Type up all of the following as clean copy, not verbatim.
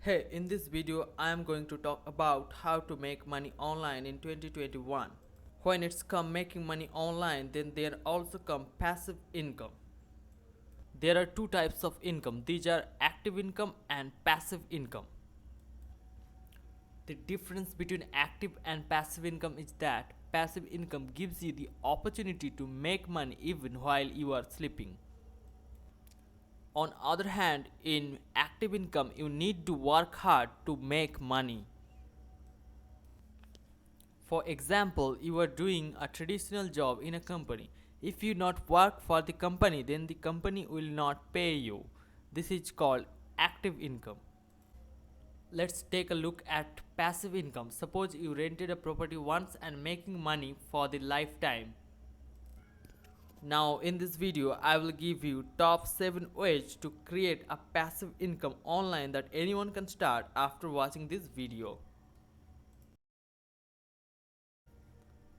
Hey, in this video, I am going to talk about how to make money online in 2021. When it's come making money online, then there also come passive income. There are two types of income. These are active income and passive income. The difference between active and passive income is that passive income gives you the opportunity to make money even while you are sleeping. On other hand, in active income, you need to work hard to make money. For example, you are doing a traditional job in a company. If you not work for the company, then the company will not pay you. This is called active income. Let's take a look at passive income. Suppose you rented a property once and making money for the lifetime. Now in this video, I will give you top 7 ways to create a passive income online that anyone can start after watching this video.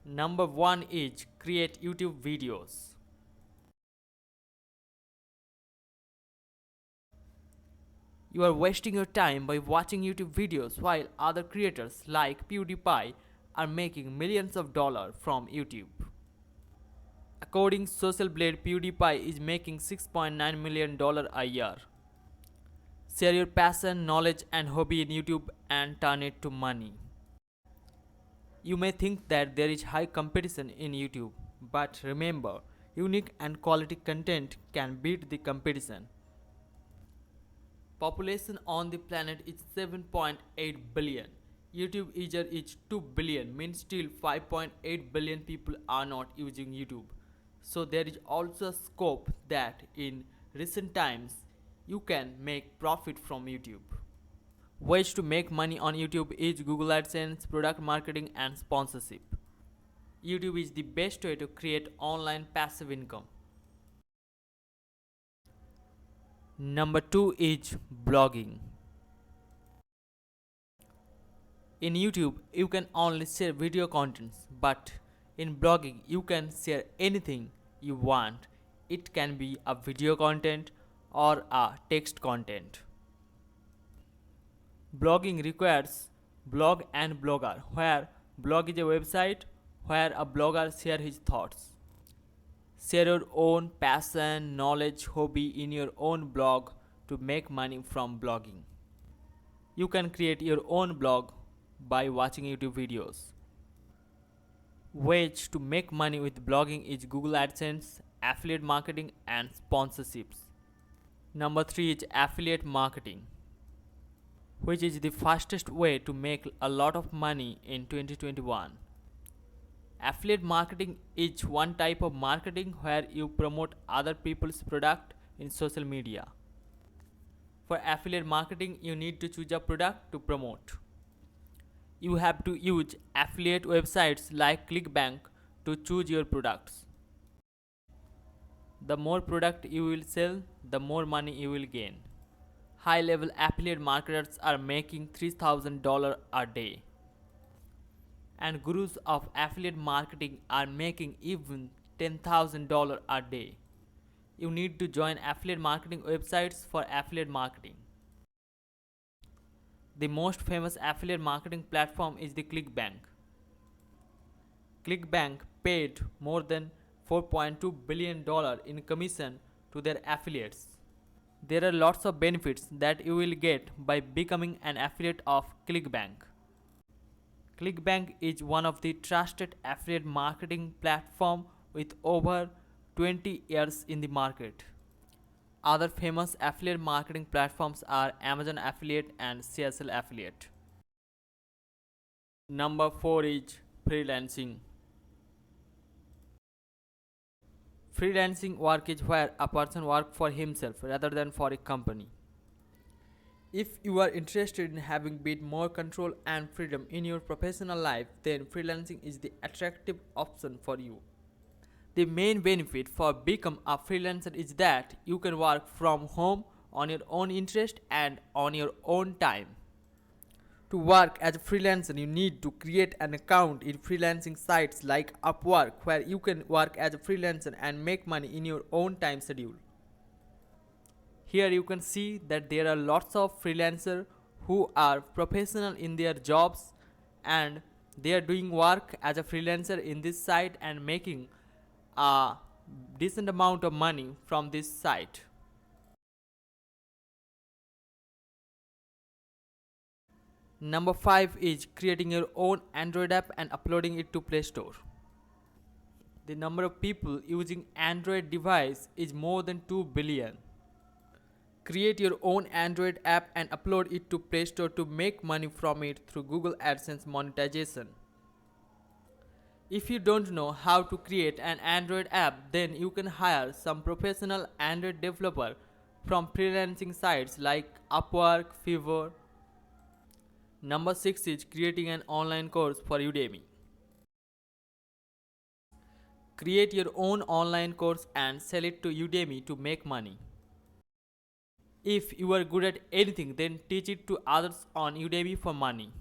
Number 1 is create YouTube videos. You are wasting your time by watching YouTube videos while other creators like PewDiePie are making millions of dollars from YouTube. According to Social Blade, PewDiePie is making $6.9 million a year. Share your passion, knowledge and hobby in YouTube and turn it to money. You may think that there is high competition in YouTube, but remember, unique and quality content can beat the competition. Population on the planet is 7.8 billion. YouTube user is 2 billion, means still 5.8 billion people are not using YouTube. So there is also a scope that in recent times you can make profit from YouTube. Ways to make money on YouTube is Google AdSense, product marketing and sponsorship. YouTube is the best way to create online passive income. Number 2 is blogging. In YouTube, you can only share video contents, but in blogging, you can share anything you want. It can be a video content or a text content. Blogging requires blog and blogger, where blog is a website where a blogger shares his thoughts. Share your own passion, knowledge, hobby in your own blog to make money from blogging. You can create your own blog by watching YouTube videos. Ways to make money with blogging is Google AdSense, affiliate marketing and sponsorships. Number 3 is affiliate marketing, which is the fastest way to make a lot of money in 2021. Affiliate marketing is one type of marketing where you promote other people's product in social media. For affiliate marketing, you need to choose a product to promote. You have to use affiliate websites like ClickBank to choose your products. The more product you will sell, the more money you will gain. High-level affiliate marketers are making $3,000 a day. And gurus of affiliate marketing are making even $10,000 a day. You need to join affiliate marketing websites for affiliate marketing. The most famous affiliate marketing platform is the ClickBank. ClickBank paid more than $4.2 billion in commission to their affiliates. There are lots of benefits that you will get by becoming an affiliate of ClickBank. ClickBank is one of the trusted affiliate marketing platform with over 20 years in the market. Other famous affiliate marketing platforms are Amazon Affiliate and CSL Affiliate. Number 4 is freelancing. Freelancing work is where a person works for himself rather than for a company. If you are interested in having a bit more control and freedom in your professional life, then freelancing is the attractive option for you. The main benefit for becoming a freelancer is that you can work from home on your own interest and on your own time. To work as a freelancer, you need to create an account in freelancing sites like Upwork, where you can work as a freelancer and make money in your own time schedule. Here you can see that there are lots of freelancers who are professional in their jobs and they are doing work as a freelancer in this site and making a decent amount of money from this site. Number 5 is creating your own Android app and uploading it to Play Store. The number of people using Android device is more than 2 billion. Create your own Android app and upload it to Play Store to make money from it through Google AdSense monetization. If you don't know how to create an Android app, then you can hire some professional Android developer from freelancing sites like Upwork, Fiverr. Number 6 is creating an online course for Udemy. Create your own online course and sell it to Udemy to make money. If you are good at anything, then teach it to others on Udemy for money.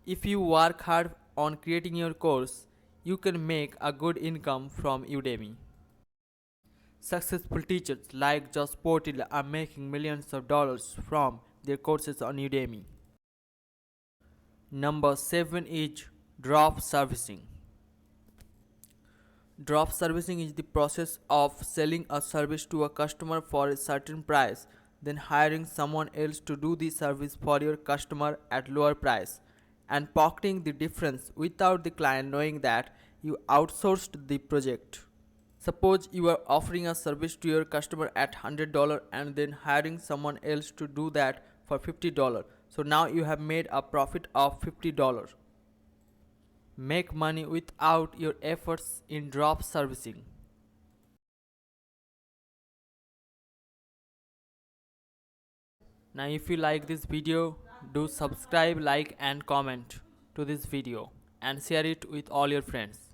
If you work hard on creating your course, you can make a good income from Udemy. Successful teachers like Josh Portil are making millions of dollars from their courses on Udemy. Number 7 is drop servicing. Drop servicing is the process of selling a service to a customer for a certain price, then hiring someone else to do the service for your customer at lower price and pocketing the difference without the client knowing that you outsourced the project. Suppose you are offering a service to your customer at $100 and then hiring someone else to do that for $50. So now you have made a profit of $50. Make money without your efforts in drop servicing. Now if you like this video, do subscribe, like and comment to this video and share it with all your friends.